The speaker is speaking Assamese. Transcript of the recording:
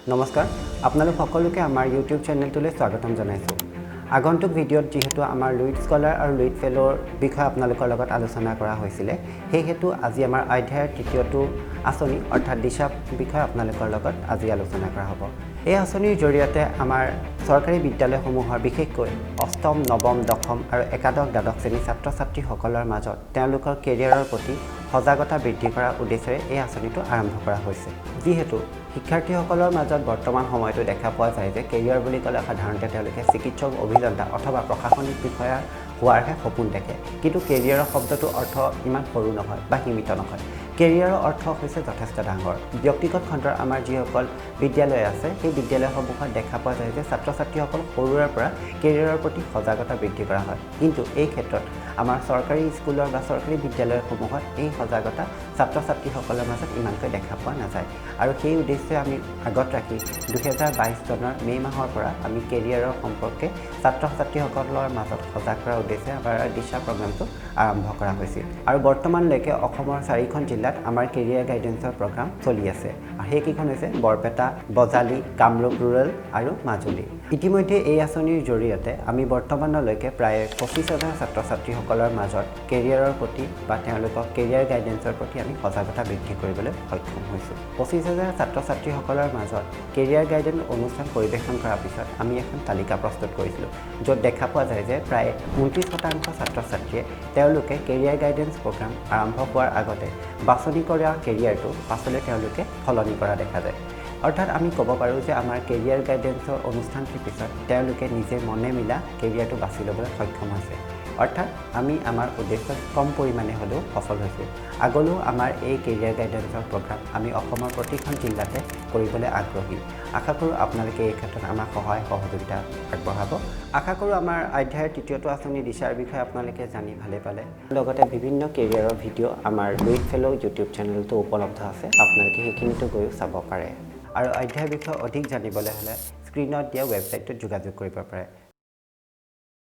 নমস্কাৰ আপোনালোক সকলোকে আমাৰ ইউটিউব চেনেলটোলৈ স্বাগতম জনাইছোঁ আগন্তুক ভিডিঅ'ত যেহেতু আমাৰ লুইট স্কলাৰ আৰু লুইট ফেলোৰ বিষয়ে আপোনালোকৰ লগত আলোচনা কৰা হৈছিলে সেই হেতু আজি আমাৰ অধ্যায়ৰ তৃতীয়টো আঁচনি অৰ্থাৎ দিশা বিষয়ে আপোনালোকৰ লগত আজি আলোচনা কৰা হ'ব এই আঁচনিৰ জৰিয়তে আমাৰ চৰকাৰী বিদ্যালয়সমূহৰ বিশেষকৈ অষ্টম নৱম দশম আৰু একাদশ দ্বাদশ শ্ৰেণীৰ ছাত্ৰ-ছাত্ৰীসকলৰ মাজত তেওঁলোকৰ কেৰিয়াৰৰ প্ৰতি সজাগতা বৃদ্ধি কৰাৰ উদ্দেশ্যেৰে এই আঁচনিটো আৰম্ভ কৰা হৈছে যিহেতু শিক্ষাৰ্থীসকলৰ মাজত বৰ্তমান সময়তো দেখা পোৱা যায় যে কেৰিয়াৰ বুলি ক'লে সাধাৰণতে তেওঁলোকে চিকিৎসক অভিযন্তা অথবা প্ৰশাসনিক বিষয়া হোৱাৰহে সপোন দেখে কিন্তু কেৰিয়াৰৰ শব্দটো অৰ্থ ইমান সৰু নহয় বা সীমিত নহয় কেৰিয়াৰৰ অৰ্থ হৈছে যথেষ্ট ডাঙৰ ব্যক্তিগত খণ্ডৰ আমাৰ যিসকল বিদ্যালয় আছে সেই বিদ্যালয়সমূহত দেখা পোৱা যায় যে ছাত্ৰ-ছাত্ৰীসকল সৰুৰে পৰা কেৰিয়াৰৰ প্ৰতি সজাগতা বৃদ্ধি কৰা হয় কিন্তু এই ক্ষেত্ৰত আমাৰ চৰকাৰী স্কুলৰ বা চৰকাৰী বিদ্যালয়সমূহত এই সজাগতা ছাত্ৰ-ছাত্ৰীসকলৰ মাজত ইমানকৈ দেখা পোৱা নাযায় আৰু সেই উদ্দেশ্যে আমি আগত ৰাখি 2022 চনৰ মে মাহৰ পৰা আমি কেৰিয়াৰৰ সম্পৰ্কে ছাত্ৰ-ছাত্ৰীসকলৰ মাজত সজাগ কৰাৰ উদ্দেশ্যে আমাৰ দিশা প্ৰগ্ৰামটো আৰম্ভ কৰা হৈছিল আৰু বৰ্তমানলৈকে অসমৰ 4খন জিলাত আমাৰ কেৰিয়াৰ গাইডেন্সৰ প্ৰগ্ৰাম চলি আছে আৰু সেইকেইখন হৈছে বৰপেটা বজালি কামৰূপ ৰুৰেল আৰু মাজুলী ইতিমধ্যে এই আঁচনিৰ জৰিয়তে আমি বৰ্তমানলৈকে প্ৰায় 25,000 ছাত্ৰ-ছাত্ৰীসকলৰ মাজত কেৰিয়াৰৰ প্ৰতি বা তেওঁলোকক কেৰিয়াৰ গাইডেন্সৰ প্ৰতি আমি সজাগতা বৃদ্ধি কৰিবলৈ সক্ষম হৈছোঁ 25,000 ছাত্ৰ-ছাত্ৰীসকলৰ মাজত কেৰিয়াৰ গাইডেন্স অনুষ্ঠান পৰিৱেশন কৰাৰ পিছত আমি এখন তালিকা প্ৰস্তুত কৰিছিলোঁ য'ত দেখা পোৱা যায় যে প্ৰায় 29% ছাত্ৰ-ছাত্ৰীয়ে তেওঁলোকে কেৰিয়াৰ গাইডেন্স প্ৰগ্ৰাম আৰম্ভ হোৱাৰ আগতে বাছনি কৰা কেৰিয়াৰটো পাছলৈ তেওঁলোকে সলনি কৰা দেখা যায় অৰ্থাৎ আমি ক'ব পাৰোঁ যে আমাৰ কেৰিয়াৰ গাইডেন্সৰ অনুষ্ঠানটিৰ পিছত তেওঁলোকে নিজে মনে মিলা কেৰিয়াৰটো বাছি ল'বলৈ সক্ষম হৈছে অৰ্থাৎ আমি আমাৰ উদ্দেশ্যত কম পৰিমাণে হ'লেও সফল হৈছোঁ আগলৈও আমাৰ এই কেৰিয়াৰ গাইডেন্সৰ প্ৰগ্ৰাম আমি অসমৰ প্ৰতিখন জিলাতে কৰিবলৈ আগ্ৰহী আশা কৰোঁ আপোনালোকে এই ক্ষেত্ৰত আমাক সহায় সহযোগিতা আগবঢ়াব আশা কৰোঁ আমাৰ অধ্যায়ৰ তৃতীয়টো আঁচনি দিশাৰ বিষয়ে আপোনালোকে জানি ভালে পালে লগতে বিভিন্ন কেৰিয়াৰৰ ভিডিঅ' আমাৰ লুইট ফেলো ইউটিউব চেনেলটো উপলব্ধ আছে আপোনালোকে সেইখিনিতো গৈও চাব পাৰে আৰু অধ্যায়ৰ বিষয়ে অধিক জানিবলৈ হ'লে স্ক্ৰীনত দিয়া ৱেবছাইটটোত যোগাযোগ কৰিব পাৰে